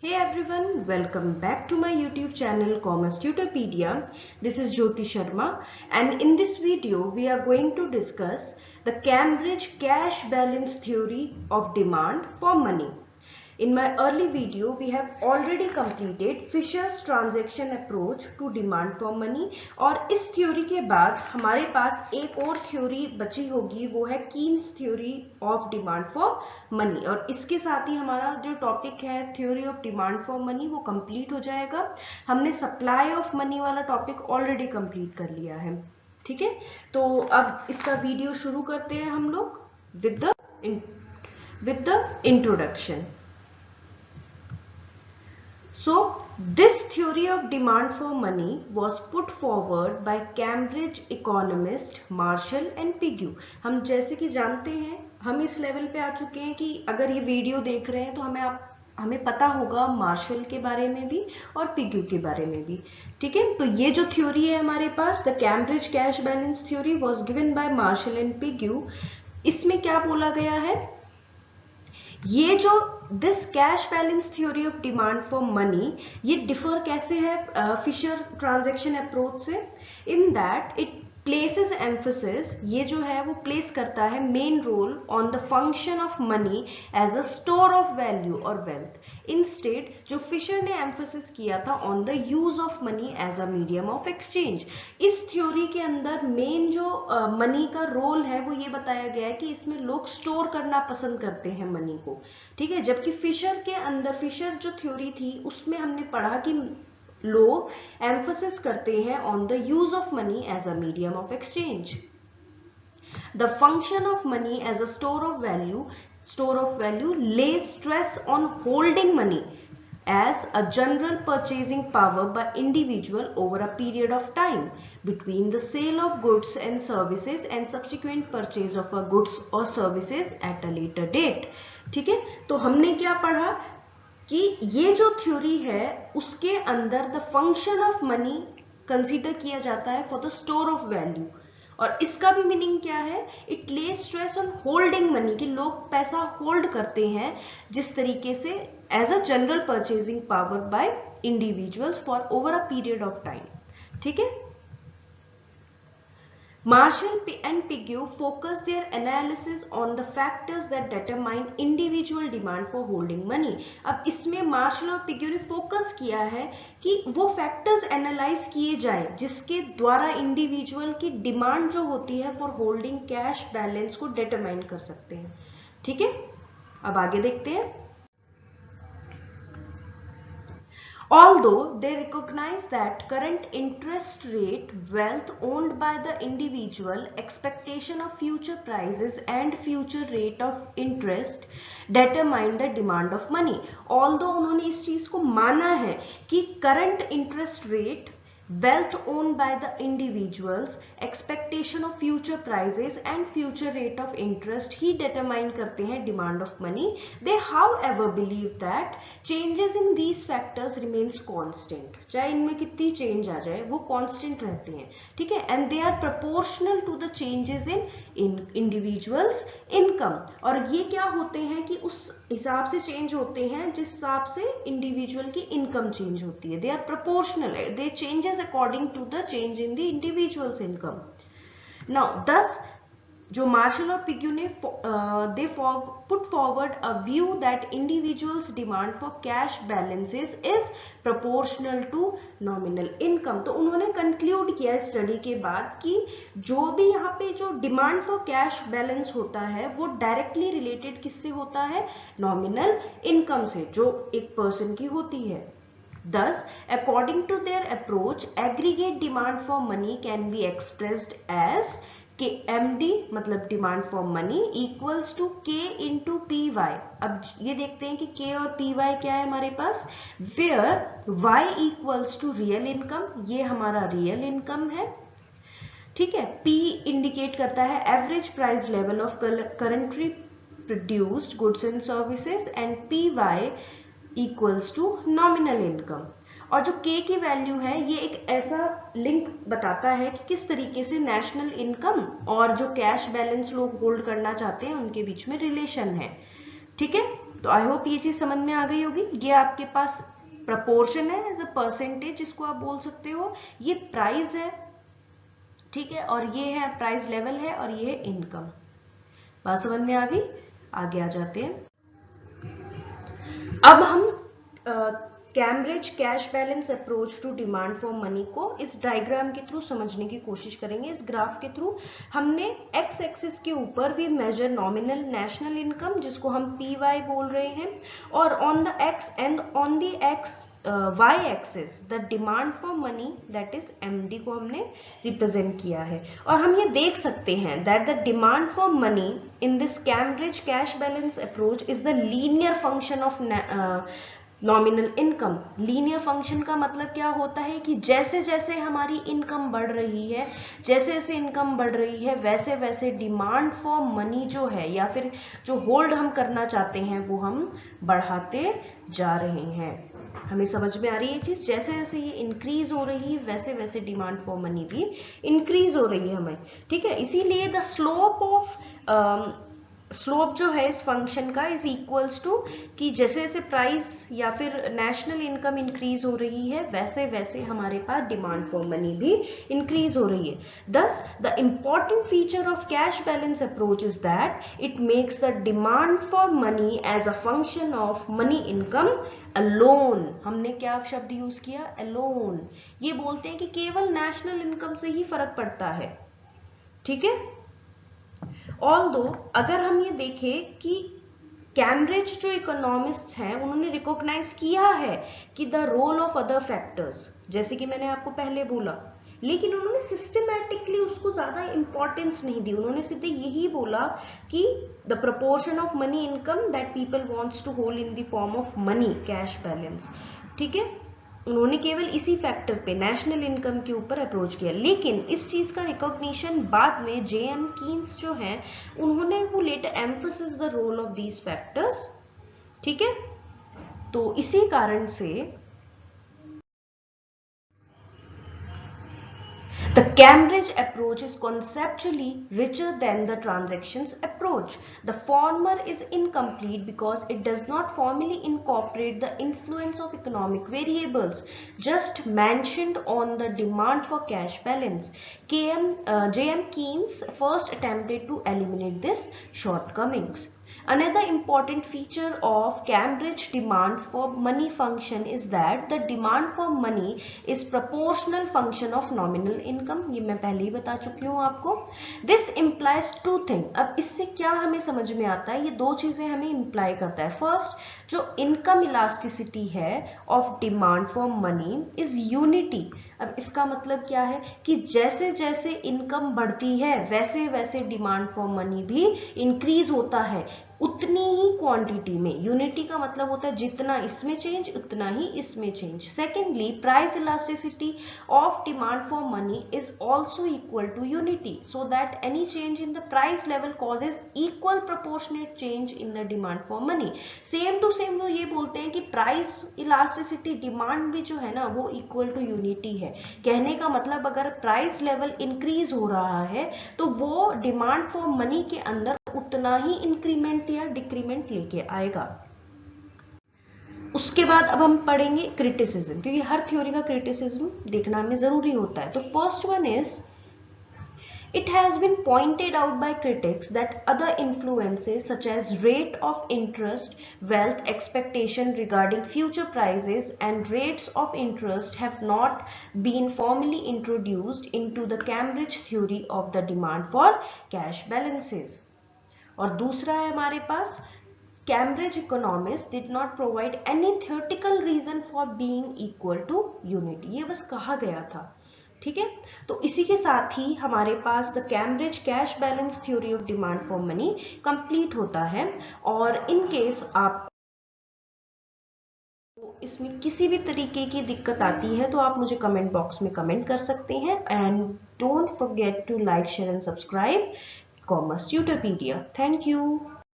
Hey everyone, welcome back to my YouTube channel Commerce Tutorpedia. This is Jyoti Sharma, and in this video we are going to discuss the Cambridge cash balance theory of demand for money. In my early video, we have already completed Fisher's transaction approach to demand for money और इस theory के बाद हमारे पास एक और theory बची होगी, वो है Keynes theory of demand for money. और इसके साथ ही हमारा जो टॉपिक है theory of demand for money वो कंप्लीट हो जाएगा। हमने सप्लाई ऑफ मनी वाला टॉपिक ऑलरेडी कंप्लीट कर लिया है, ठीक है। तो अब इसका वीडियो शुरू करते हैं हम लोग with the introduction. So, this theory of demand for money was put forward by Cambridge economist Marshall and Pigou। हम जैसे कि जानते हैं, हम इस लेवल पे आ चुके हैं कि अगर ये वीडियो देख रहे हैं तो हमें पता होगा मार्शल के बारे में भी और पिग्यू के बारे में भी, ठीक है। तो ये जो थ्योरी है हमारे पास, the Cambridge cash balance theory was given by Marshall and Pigou. इसमें क्या बोला गया है, ये जो this cash balance theory of demand for money ये डिफर कैसे है फिशर ट्रांजैक्शन अप्रोच से, in that it places emphasis, ये जो है वो प्लेस करता है main role on the function of money as a store of value or wealth. Instead जो फिशर ने एम्फोसिस किया था on the use of money as a medium of exchange. इस थ्योरी के अंदर मेन जो मनी का रोल है वो ये बताया गया है कि इसमें लोग स्टोर करना पसंद करते हैं मनी को, ठीक है। जबकि फिशर के अंदर, फिशर जो थ्योरी थी उसमें हमने पढ़ा कि लोग एम्फोसिस करते हैं on the use of money as a medium of exchange. The function of money as a store of value lays stress on holding money as a general purchasing power by individual over a period of time between the sale of goods and services and subsequent purchase of a goods or services at a later date, ठीक है। तो हमने क्या पढ़ा कि ये जो theory है उसके अंदर the function of money consider किया जाता है for the store of value. और इसका भी मीनिंग क्या है, इट ले स्ट्रेस ऑन होल्डिंग मनी, कि लोग पैसा होल्ड करते हैं जिस तरीके से as a general purchasing power by individuals for over a period of time, ठीक है। Marshall and Pigou focus their analysis on the factors that determine individual demand for holding money। अब इसमें मार्शल और पिग्यू ने focus किया है कि वो फैक्टर्स एनालाइज किए जाए जिसके द्वारा इंडिविजुअल की डिमांड जो होती है फॉर होल्डिंग कैश बैलेंस को डिटरमाइन कर सकते हैं, ठीक है। अब आगे देखते हैं। Although they recognize that current interest rate, wealth owned by the individual, expectation of future prices and future rate of interest determine the demand of money। Although उन्होंने इस चीज को माना है कि current interest rate, wealth owned by the individuals, expectation of future prices and future rate of interest he determine करते हैं demand of money, they however believe that changes in these factors remains constant। चाहे इनमें कितनी change आ जाए वो constant रहते हैं, ठीक है। and they are proportional to the changes in individuals income। और ये क्या होते हैं कि उस हिसाब से चेंज होते हैं जिस हिसाब से इंडिविजुअल की इनकम चेंज होती है। They are proportional, they changes according to the change in the individuals income. Now thus जो मार्शल और पिग्यू ने they put forward a view that individuals demand for cash balances is proportional to nominal income. तो उन्होंने conclude किया study के बाद कि जो भी यहाँ पे जो डिमांड फॉर कैश बैलेंस होता है वो डायरेक्टली रिलेटेड किससे होता है, नॉमिनल इनकम से जो एक पर्सन की होती है। Thus, according to their approach, aggregate demand for money can be expressed as कि MD मतलब demand for money equals to K into PY। अब ये देखते हैं कि K और PY क्या है हमारे पास, where Y equals to real income, ये हमारा रियल इनकम है, ठीक है। P इंडिकेट करता है average price level of currently produced goods and services and PY equals to nominal income. और जो K की वैल्यू है ये एक ऐसा लिंक बताता है कि किस तरीके से नेशनल इनकम और जो कैश बैलेंस लोग होल्ड करना चाहते हैं उनके बीच में रिलेशन है, ठीक है। तो आई होप ये चीज समझ में आ गई होगी। ये आपके पास प्रपोर्शन है एज अ परसेंटेज जिसको आप बोल सकते हो, ये प्राइस है, ठीक है, और ये है प्राइस लेवल है, और ये है इनकम। बात समझ में आ गई? आगे आ जाते हैं। अब हम Cambridge cash balance approach to demand for money को इस डायग्राम के थ्रू समझने की कोशिश करेंगे। इस ग्राफ के थ्रू हमने एक्स एक्सिस के ऊपर भी मेजर नॉमिनल नेशनल इनकम जिसको हम पीवाई बोल रहे हैं, और on the x and on the x y axis the demand for money that is MD को हमने रिप्रेजेंट किया है। और हम ये देख सकते हैं that the demand for money in this Cambridge cash balance approach is the linear function of nominal income. Linear function का मतलब क्या होता है कि जैसे जैसे हमारी इनकम बढ़ रही है, जैसे जैसे इनकम बढ़ रही है, वैसे वैसे डिमांड फॉर मनी जो है या फिर जो होल्ड हम करना चाहते हैं वो हम बढ़ाते जा रहे हैं। हमें समझ में आ रही है चीज? जैसे जैसे ये इंक्रीज हो रही है वैसे वैसे डिमांड फॉर मनी भी इंक्रीज हो रही है हमें, ठीक है। इसीलिए द स्लोप जो है इस फंक्शन का इज इक्वल्स टू कि जैसे जैसे प्राइस या फिर नेशनल इनकम इंक्रीज हो रही है वैसे वैसे हमारे पास डिमांड फॉर मनी भी इंक्रीज हो रही है। Thus, the important feature of cash balance approach is that it makes the demand for money as a function of money income alone। हमने क्या शब्द यूज किया? alone। ये बोलते हैं कि केवल नेशनल इनकम से ही फर्क पड़ता है, ठीक है। ऑल्दो अगर हम ये देखें कि कैम्ब्रिज जो इकोनॉमिस्ट हैं उन्होंने रिकॉग्नाइज किया है कि the role of other factors, जैसे कि मैंने आपको पहले बोला, लेकिन उन्होंने सिस्टमैटिकली उसको ज्यादा इंपॉर्टेंस नहीं दी। उन्होंने सीधे यही बोला कि the proportion of money income that people wants to hold in the form of money cash balance, ठीक है। उन्होंने केवल इसी फैक्टर पे नेशनल इनकम के ऊपर अप्रोच किया, लेकिन इस चीज का रिकॉग्निशन बाद में J.M. कीन्स जो हैं उन्होंने वो later emphasis the role of these factors, ठीक है। तो इसी कारण से the Cambridge approach is conceptually richer than the transactions approach. The former is incomplete because it does not formally incorporate the influence of economic variables just mentioned on the demand for cash balance. J.M. Keynes first attempted to eliminate this shortcomings. Another important feature of Cambridge demand for money function is that the demand for money is proportional function of nominal income। ये मैं पहले ही बता चुकी हूँ आपको। This implies two things। अब इससे क्या हमें समझ में आता है? ये दो चीजें हमें इम्प्लाई करता है। फर्स्ट, जो इनकम इलास्टिसिटी है of demand for money is unity. अब इसका मतलब क्या है कि जैसे जैसे इनकम बढ़ती है वैसे वैसे डिमांड फॉर मनी भी इंक्रीज होता है उतनी ही क्वांटिटी में। यूनिटी का मतलब होता है जितना इसमें चेंज उतना ही इसमें change. Secondly, price elasticity of demand for money is also equal to unity, so that any change in the price level causes equal proportionate change in the demand for money. Same to same वो ये बोलते हैं कि price elasticity demand भी जो है ना वो इक्वल टू यूनिटी है। कहने का मतलब अगर प्राइस लेवल इंक्रीज हो रहा है तो वो डिमांड फॉर मनी के अंदर उतना ही इंक्रीमेंट या डिक्रीमेंट लेके आएगा। उसके बाद अब हम पढ़ेंगे क्रिटिसिज्म, क्योंकि हर थ्योरी का क्रिटिसिज्म देखना हमें जरूरी होता है। तो first one is it has been pointed out by critics that other influences such as rate of interest, wealth expectation regarding future prices and rates of interest have not been formally introduced into the Cambridge theory of the demand for cash balances। और दूसरा है हमारे पास Cambridge economists did not provide any theoretical reason for being equal to unity। ये बस कहा गया था, ठीक है। तो इसी के साथ ही हमारे पास the Cambridge cash balance theory of demand for money complete होता है। और इन केस आप इसमें किसी भी तरीके की दिक्कत आती है तो आप मुझे कमेंट बॉक्स में कमेंट कर सकते हैं। And don't forget to like, share and subscribe commerce Tutorpedia. Thank you.